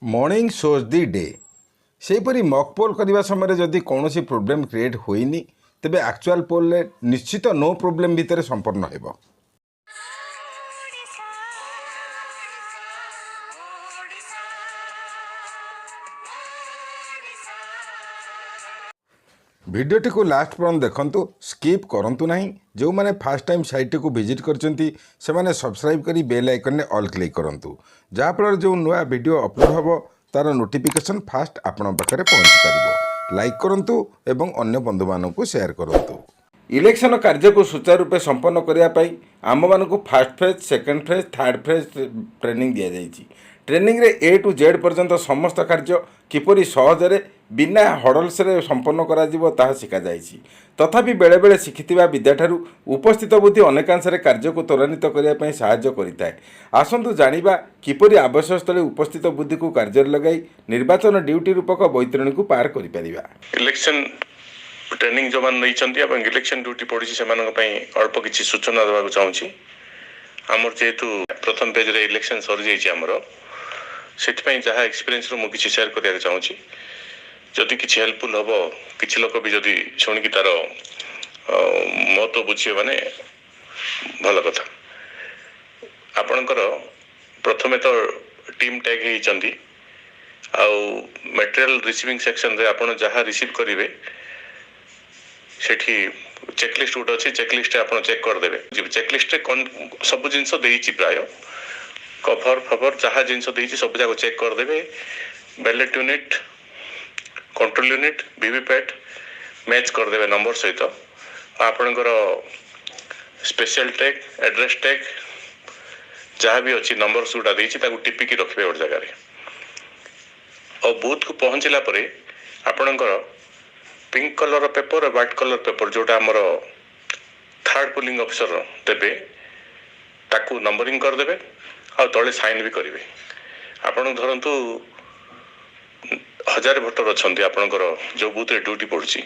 Morning shows the day सेहीपरि mock poll करने समय जदि कौन प्रोब्लेम क्रिएट होइनी तेबे एक्चुअल पोल निश्चित नो प्रोब्लेम भितर संपन्न हेबो। भिडियोटी को लास्ट पर्यंत देखंतु, स्किप करंतु नहीं। जो मैंने फास्ट टाइम साइट को विजिट करचंती से माने सब्सक्राइब करी बेल आइकन ने ऑल क्लिक करंतु, जहाँफल जो नुआ वीडियो अपलोड होबो तार नोटिफिकेशन फास्ट आपण पाखरे पहुंची पारिबो। लाइक करंतु एवं अन्य बंधु मानकु शेयर करंतु। इलेक्शन कार्य को सुचारू रूपे संपन्न करिया पई आम मानकु first phase, second phase, third phase training दिया जायछि। ट्रेनिंग रे ए टू जेड पर्यंत समस्त कार्य किपरि सहजरे बिना हडल्स रे संपन्न करा जिवो ताहा शिखा जायछि। तथापि बेले बेले शिखिथिबा विद्याठारु उपस्थित बुद्धि अनेकांशरे कार्य को त्वरान्वित करिया पई सहाय्य करिताय। आसंतु जानिबा किपरि आवश्यक स्थले उपस्थित बुद्धि को कार्य लगाई निर्वाचन ड्यूटी रूपक बैतरणी को पार करि परिबा। इलेक्शन ट्रेनिंग जो मान नहीं इलेक्शन ड्यूटी पड़ी से अल्प किसी सूचना देवाक चाहूँगी। आमर जेहेतु प्रथम पेज रे इलेक्शन सरी जाइए आमर से जहाँ एक्सपीरियंस रू मुझे शेयर करने चाहूँगी। जदि किसी हेल्पफुल हम किसी लोक भी जदि शुणिकी तार मत बुझे माने भल कथा। आपणकर प्रथमे तो टीम टैग होती आउ मटेरियल रिसीविंग सेक्शन रे आपण जहाँ रिसीव करेंगे सेठी चेकलिस्ट गोटे अच्छे चेकलिस्ट आप चेक करदे। चेकलिस्ट कौन सब जिनस प्राय कभर फभर जहाँ जिनस सब जाक चेक करदे। Ballot unit, control unit, VVPAT match करदे नंबर सहित। आपणकर स्पेशल टैग, एड्रेस टैग जहाँ भी अच्छी नंबर गुड़ा टिपिकी रखिए गोटे जगह। और बूथ को पहुँचला आपणकर पिंक कलर पेपर और व्हाइट कलर पेपर जोटा आमर थर्ड पोलिंग ऑफिसर देबे ताकू नंबरिंग करदेवे आ तले साइन भी करेंगे। आपण धरतु 1000 भोटर अच्छा आपणकर जो बूथ रे ड्यूटी पड़ी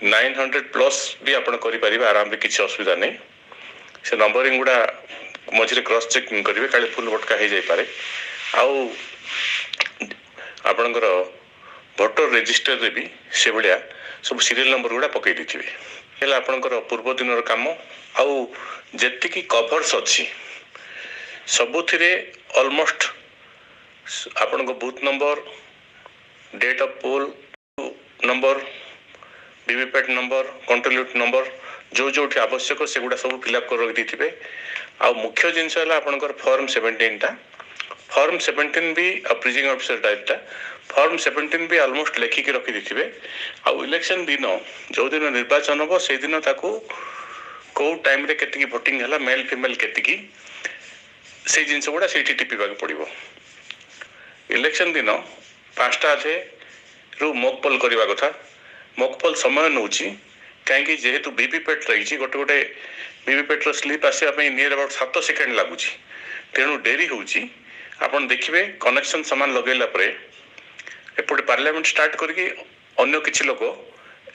900 प्लस भी आप आराम से किसी असुविधा नहीं। से नंबरिंग गुड़ा मझे क्रॉस चेकिंग करेंगे काले फुल भटका हो जाए। आउ आपणकर भोटर रेजिस्टर रे भी से भाया सब सीरियल नंबर गुड़ा पकई देते। आपणकर पूर्व दिन काम आउ जेतिकी कभर्स अच्छी सबुथिरे ऑलमोस्ट आपण booth number, date of pole number, VVPAT number, control unit number जो जो आवश्यक से गुड़ा सब फिलअप कर रखी थे। आ मुख्य जिनस आपणकर फॉर्म 17 फॉर्म 17 भी प्रिजिंग ऑफिसर टाइपटा फॉर्म 17 भी ऑलमोस्ट लेखिकी रखी थे। आउ इलेक्शन दिन जो दिन निर्वाचन हम से दिन ताकू कौ टाइम रे केतिकी वोटिंग है मेल फीमेल केतिकी से जिनस गुड़ा से टिपिबाक पड़ो। इलेक्शन दिन 5टा रू मॉक पोल करवा कथा। मॉक पोल समय नौ कहीं जेहेतु वीवीपैट रही गोटे गोटे वीवीपैट स्लीप आसवाई नियर अबाउट 7 सेकेंड लगुच तेणु डेरी होची। आपन देखिए कनेक्शन सामान लगेला एपटे पार्लियामेंट स्टार्ट करके अन्य किसी लोग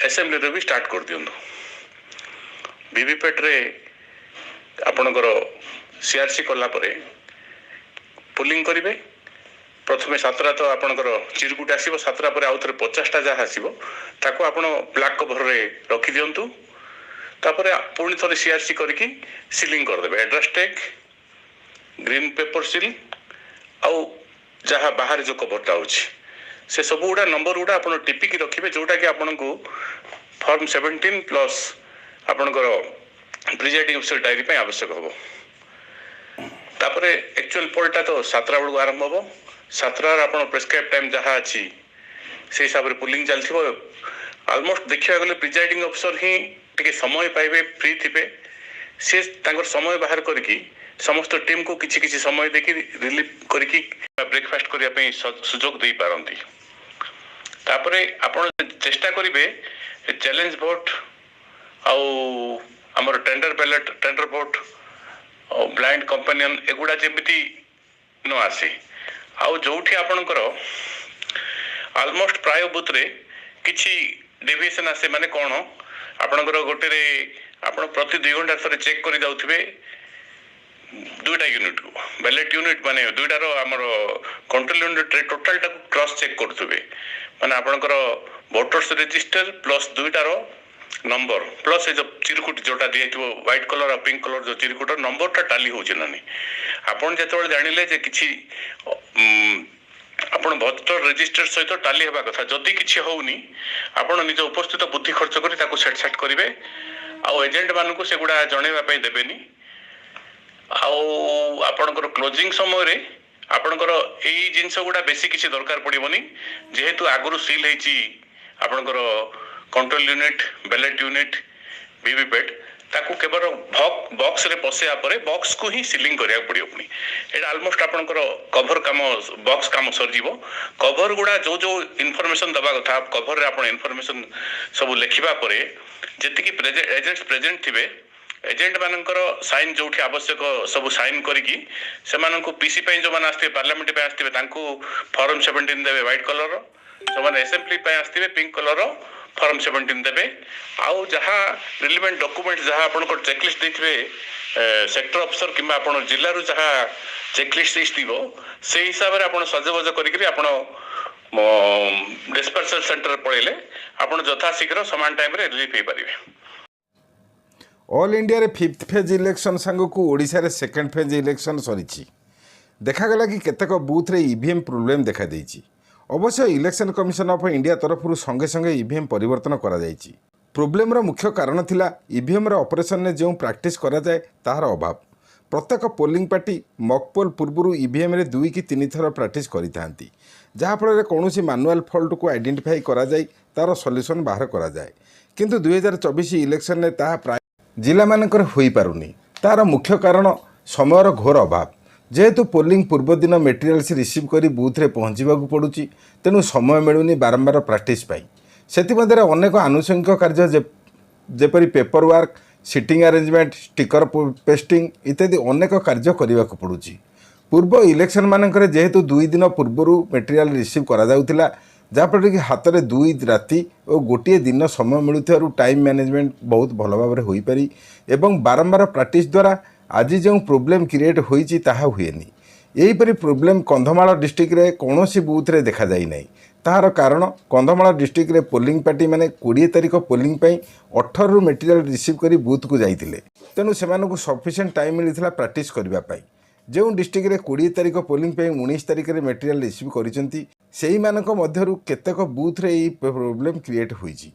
असेंबली रे भी स्टार्ट कर दियंतु। वीवीपैट रे आपणकर सीआरसी कला पुलिंग करेंगे। प्रथमे 7टा तो आपणकर चिरकुट आसो 7टा पर आउ थे 50टा जहाँ आसो ताको आपण ब्लैक कभर रे रखी दियंतु। तापर पुणी थे सीआरसी करके सीलिंग करदे। Address tag, green pepper seal आउ जहाँ बाहर जो कभरटा अच्छी से सब गुड़ा नंबर गुड़ा आप टिपिकी रखिए जोटा कि आपन को फॉर्म 17 प्लस आपणकर प्रिजाइडिंग ऑफिसर डायरी आवश्यक हम। तापरे एक्चुअल पोलटा तो 7टा बेलू आरंभ हम। 7टार आप प्रेस्क्राइब टाइम जहाँ अच्छी से हिसाब से पुलिंग चलती। ऑलमोस्ट देखा गले प्रिजाइडिंग ऑफिसर ही टे समय पाइबे फ्री थे से समय बाहर करके समस्त टीम को किसी किसी समय देखी रिलीफ करके ब्रेकफास्ट करने सुजोग दे पारती। तापरे आपण चेष्टा करेंगे चैलेंज भोट आउ आमर टेंडर बैलेट, टेंडर भोट और ब्लाइंड कंपेनियन एगुड़ा जमी न आसे। आउ जो आपणकर ऑलमोस्ट प्राय बूथ रे किसी डेविएशन आसे माने कौन आपणकर गोटे आप प्रति 2 घंटा थोड़े चेक कर जाऊे दुईटा यूनिट को बैलेट यूनिट माने दुईटार आमर कंट्रोल यूनिट रे टोटल टाको क्रॉस चेक करथुबे माने आपनकर वोटर्स रजिस्टर प्लस दुईटार नंबर प्लस ए जो चिरकुट जोटा दिए व्हाइट कलर और पिंक कलर जो चिरकुट नंबर टा टाली होचे नानी आपन जेतोल जानिले जे किछि आपण भोटर रजिस्टर सहित टाली हेबा कथा जदि किछि होउनी आपण निज उपस्थित बुद्धि खर्च करी ताको सेट सेट करिवे आ एजेंट मानकु सेगुडा जणेबा पई देबेनी आपणकर क्लोजिंग समय आपणकर एई जिंस गुडा बेसी किसी दरकार पड़िबनी जेहेतु आगुरु सील हेची आपणकर control unit ballot unit VVPAT ताकू केवल बॉक्स रे पसेया परे बॉक्स को ही सीलिंग करिया पड़ियो पुनी एटा ऑलमोस्ट आपणकर कवर काम बॉक्स काम सर जीवो कवर गुडा जो जो इन्फॉर्मेशन दबा कथा कवर रे आपण इन्फॉर्मेशन सब लिखिबा परे जेतिकी एजेंट्स प्रेजेंट थिबे एजेंट मानकर साइन जो आवश्यक सब साइन करिकी से माननको पीसी पे जो माने आस्ते पार्लियामेंट पे आस्ते तांको फॉर्म 17 देबे व्हाइट कलर जो माने असेंबली पे आस्ते पिंक कलर फॉर्म 17 देबे आउ जहा रिलेवेंट डॉक्यूमेंट जहा आपनको चेकलिस्ट देथिबे सेक्टर ऑफिसर किबा आपण जिल्ला रु जहा चेकलिस्ट दिसतिबो से हिसाब रे आपण सजवज करिकरी आपण डिस्पर्सल सेंटर पळेले आपण यथा शीघ्र समान टाइम रे रिलीफ हे परिबे ऑल इंडिया रे फिफ्थ फेज इलेक्शन सांगक ओडिशा रे सेकेंड फेज इलेक्शन सरी देखागला कि केतेक बूथ रे ईवीएम प्रोब्लेम देखा देइछि अवश्य इलेक्शन कमिशन ऑफ इंडिया तरफ संगे संगे ईवीएम परिवर्तन करा जाइछि प्रोब्लेम रो मुख्य कारण थिला ईवीएम रो ऑपरेशन ने जो प्रैक्टिस करा जाए ताहार अभाव प्रत्येक पोलिंग पार्टी मॉकपोल पूर्व ईवीएम रे 2 कि 3 थर प्रैक्टिस करि थांती जहाँफल कौन मैनुअल फॉल्ट को आइडेंटिफाई करा जाए तार सॉल्यूशन बाहर करा जाए किंतु 2024 इलेक्शन ने ताहा प्राय जिला मानकर होई पारुनी तार मुख्य कारण समयर घोर अभाव जेहेतु पोलिंग पूर्व दिन मेटेरियल्स रिसीव करी बूथ रे पहुँचवा पड़ुची तेणु समय मिलूनी बारंबार प्रैक्टिस पाई सेतिमध्यरे अनेक आनुषंगिक कार्य जेपरी paper work seating arrangement sticker pasting इत्यादि अनेक कार्य करने को पड़ुची पूर्व इलेक्शन मानकर जेहेतु 2 दिन पूर्व मेटेरियल रिसीव करा जाउतिला जहाँफल कि हाथ में 2 राति और गोटे दिन समय मिलूर टाइम मैनेजमेंट बहुत भल भाव हो पारी एवं बारंबार प्रैक्टिस द्वारा आज जो प्रोब्लेम क्रिएट होईची ताहा हुएनी यहीपरि प्रोब्लेम कंधमाल डिस्ट्रिक्ट रे कौन बूथ रे देखा जाई नहीं ताहार कारण कंधमाल डिस्ट्रिक्ट रे पोलिंग पार्टी माने 20 तारिख पोलिंग पई 18 रु मेटेरियल रिसीव करी बूथ को जाइतिले तेणु सेमानकु सफिशिएंट टाइम मिलिथिला प्रैक्टिस करबा पई जो डिस्ट्रिक्ट रे 20 तारिख पोलिंग पे 19 तारिख रे मेटेरियल रिसीव करिसेंती सेही मानक मध्यरु केतेक बूथ रे ई प्रोब्लेम क्रिएट होईची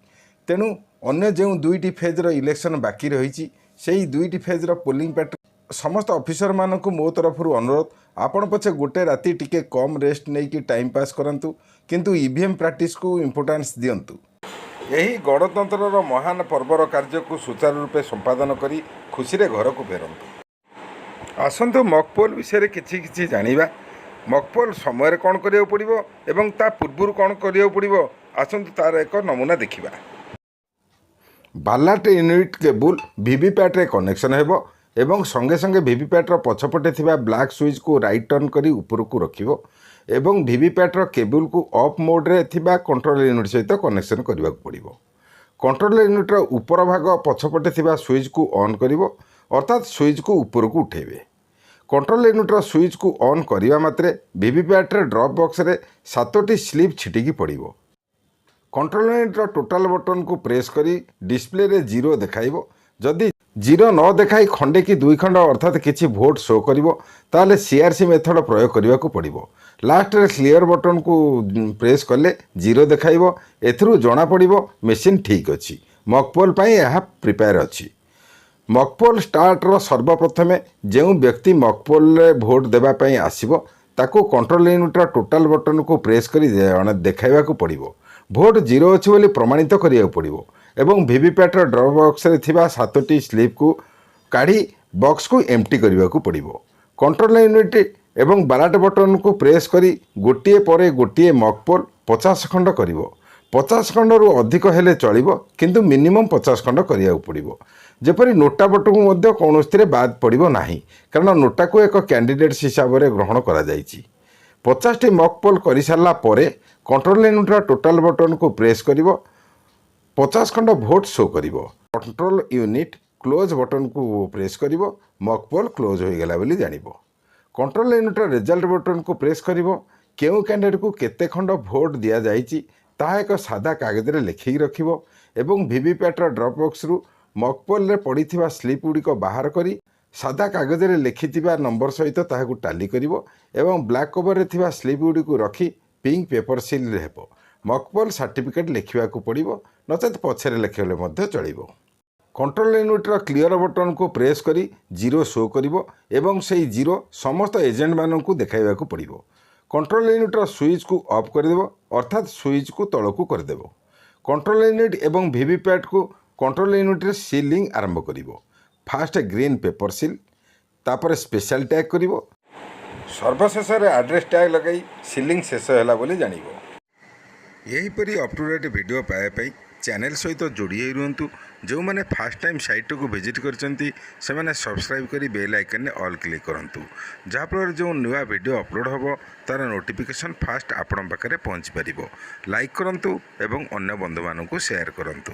तेणु अन्य जो 2टी फेज रो इलेक्शन बाकी रहिची सेही 2टी फेज रो पोलिंग पार्टी समस्त ऑफिसर मानकु मो तरफरु अनुरोध आपण पछे गोटे राति टिके कम रेस्ट नै कि टाइम पास करंतु किंतु ईवीएम प्रैक्टिस को इंपोर्टेंस दियंतु यही गणतंत्र महान पर्वर कार्य को सुचारू रूपे संपादन करी खुशी रे घर को फेरंतु आसंतु मॉकपोल विषय किछि किछि जानिबा मॉकपोल समय कौन करिया पड़िबो एवं ता पूर्वरु कौन करिया पड़िबो आसंतु तार एक नमूना देखिबा बालाट यूनिट केबुल वीवीपैट रे कनेक्शन हेबो एवं संगे संगे वीवीपैट रो पछपटे थिबा ब्लैक स्विच को राइट टर्न करी ऊपर को रखिबो एवं वीवीपैट रो केबुल को ऑफ मोड रे थिबा कंट्रोल यूनिट सहित कनेक्शन करबा पड़िबो कंट्रोल यूनिट रो ऊपर भाग पछपटे थिबा स्विच को ऑन करिवो अर्थात स्विच को ऊपर को उठेबे कंट्रोल यूनिट रो स्विच को ऑन करिवा मात्रे वीवीपैट रे ड्रॉप बॉक्स रे 7टी स्लिप छिटिकी पड़िबो कंट्रोल यूनिट रो टोटल बटन को प्रेस करी डिस्प्ले रे 0 देखाइबो जदि 0 न देखाई खंडे कि 2 खंड अर्थात किछि वोट शो करिवो ताले सीआरसी मेथड प्रयोग करबा को पड़िबो लास्ट रे क्लियर बटन को प्रेस कले 0 देखाइबो एथरु जणा पड़िबो मशीन ठीक अछि मॉकपोल पई यह प्रिपेयर अछि मॉकपोल स्टार्ट रो सर्वप्रथमे जो व्यक्ति मॉकपोल रे वोट देबा पई आसीबो ताको कंट्रोल यूनिट रो टोटल बटन को प्रेस करी देखाइबा को पड़िबो वोट 0 अछि बोली प्रमाणित करिया पड़िबो एवं वीवीपैट रो ड्रॉप बॉक्स रे थिबा 7टी स्लिप को काढ़ी बॉक्स को एम्प्टी करबा को पड़िबो कंट्रोल यूनिट एवं बालाट बटन को प्रेस करी गोटिए परे गोटिए मॉकपोल 50 खंड करिवो 50 खंड रु अधिक हेले चलिबो किंतु मिनिमम 50 खंड करिया पड़िबो जेपरी नोटा बटन को मध्य कौनसी बाद पड़िबो नाही कारण नोटा को एक कैंडिडेट हिसाब से ग्रहण करा जायछि 50टी मॉकपोल करि सारला परे कंट्रोल यूनिट रो टोटल बटन को प्रेस करिवो 50 खंड भोट शो करिवो कंट्रोल यूनिट କ୍ଲୋଜ୍ ବଟନ୍କୁ ପ୍ରେସ୍ କରିବ। ମକ୍ ପୋଲ୍ କ୍ଲୋଜ୍ ହୋଇଗଲା ବୋଲି ଜାଣିବ। କଣ୍ଟ୍ରୋଲ୍ ୟୁନିଟ୍ର ରେଜଲ୍ଟ ବଟନ୍କୁ ପ୍ରେସ୍ କରିବ। କେଉଁ କ୍ୟାଣ୍ଡିଡେଟ୍କୁ କେତେ ଖଣ୍ଡ ଭୋଟ୍ ଦିଆଯାଇଛି ତାହା ଏକ ସାଦା କାଗଜରେ ଲେଖିକି ରଖିବ ଏବଂ ଭିଭିପ୍ୟାଟ୍ର ଡ୍ରପ୍ ବକ୍ସରୁ ମକ୍ ପୋଲ୍ରେ ପଡ଼ିଥିବା ସ୍ଲିପ୍ ଗୁଡ଼ିକ ବାହାର କରି ସାଦା କାଗଜରେ ଲେଖିଥିବା ନମ୍ବର ସହିତ ତାହାକୁ ଟାଲି କରିବ ଏବଂ ବ୍ଲାକ୍ କଭର୍ରେ ଥିବା ସ୍ଲିପ୍ ଗୁଡ଼ିକୁ ରଖି ପିଙ୍କ ପେପର ସିଲ୍ରେ ହେବ। ମକ୍ ପୋଲ୍ ସାର୍ଟିଫିକେଟ୍ ଲେଖିବାକୁ ପଡ଼ିବ, ନଚେତ୍ ପଛରେ ଲେଖିଲେ ମଧ୍ୟ ଚଳିବ। କଣ୍ଟ୍ରୋଲ୍ ୟୁନିଟ୍ର କ୍ଲିୟର ବଟନ୍କୁ ପ୍ରେସ୍ କରି ଜିରୋ ଶୋ କରିବ ଏବଂ ସେହି ଜିରୋ ସମସ୍ତ ଏଜେଣ୍ଟମାନଙ୍କୁ ଦେଖାଇବାକୁ ପଡ଼ିବ। କଣ୍ଟ୍ରୋଲ୍ ୟୁନିଟ୍ର ସୁଇଚ୍କୁ ଅଫ୍ କରିଦେବ, ଅର୍ଥାତ୍ ସୁଇଚ୍କୁ ତଳକୁ କରିଦେବ। କଣ୍ଟ୍ରୋଲ୍ ୟୁନିଟ୍ ଏବଂ ଭିଭିପ୍ୟାଟ୍କୁ କଣ୍ଟ୍ରୋଲ୍ ୟୁନିଟ୍ରେ ସିଲିଂ ଆରମ୍ଭ କରିବ। ଫାଷ୍ଟ ଗ୍ରୀନ୍ ପେପର ସିଲ୍, ତାପରେ ସ୍ପେଶାଲ୍ ଟ୍ୟାଗ୍ କରିବ। ସର୍ବଶେଷରେ ଆଡ୍ରେସ୍ ଟ୍ୟାଗ୍ ଲଗାଇ ସିଲିଂ ଶେଷ ହେଲା ବୋଲି ଜାଣିବ। ଏହିପରି ଅପ୍ ଟୁ ଡେଟ୍ ଭିଡ଼ିଓ ପାଇବା ପାଇଁ ଚ୍ୟାନେଲ୍ ସହିତ ଯୋଡ଼ି ହୋଇ ରୁହନ୍ତୁ। ଯେଉଁମାନେ ଫାଷ୍ଟ ଟାଇମ୍ ସାଇଟ୍ଟିକୁ ଭିଜିଟ୍ କରିଛନ୍ତି ସେମାନେ ସବସ୍କ୍ରାଇବ୍ କରି ବେଲ୍ ଆଇକନ୍ରେ ଅଲ୍ କ୍ଲିକ୍ କରନ୍ତୁ। ଯାହାଫଳରେ ଯେଉଁ ନୂଆ ଭିଡ଼ିଓ ଅପଲୋଡ଼ ହେବ ତା'ର ନୋଟିଫିକେସନ୍ ଫାଷ୍ଟ ଆପଣଙ୍କ ପାଖରେ ପହଞ୍ଚି ପାରିବ। ଲାଇକ୍ କରନ୍ତୁ ଏବଂ ଅନ୍ୟ ବନ୍ଧୁମାନଙ୍କୁ ସେୟାର କରନ୍ତୁ।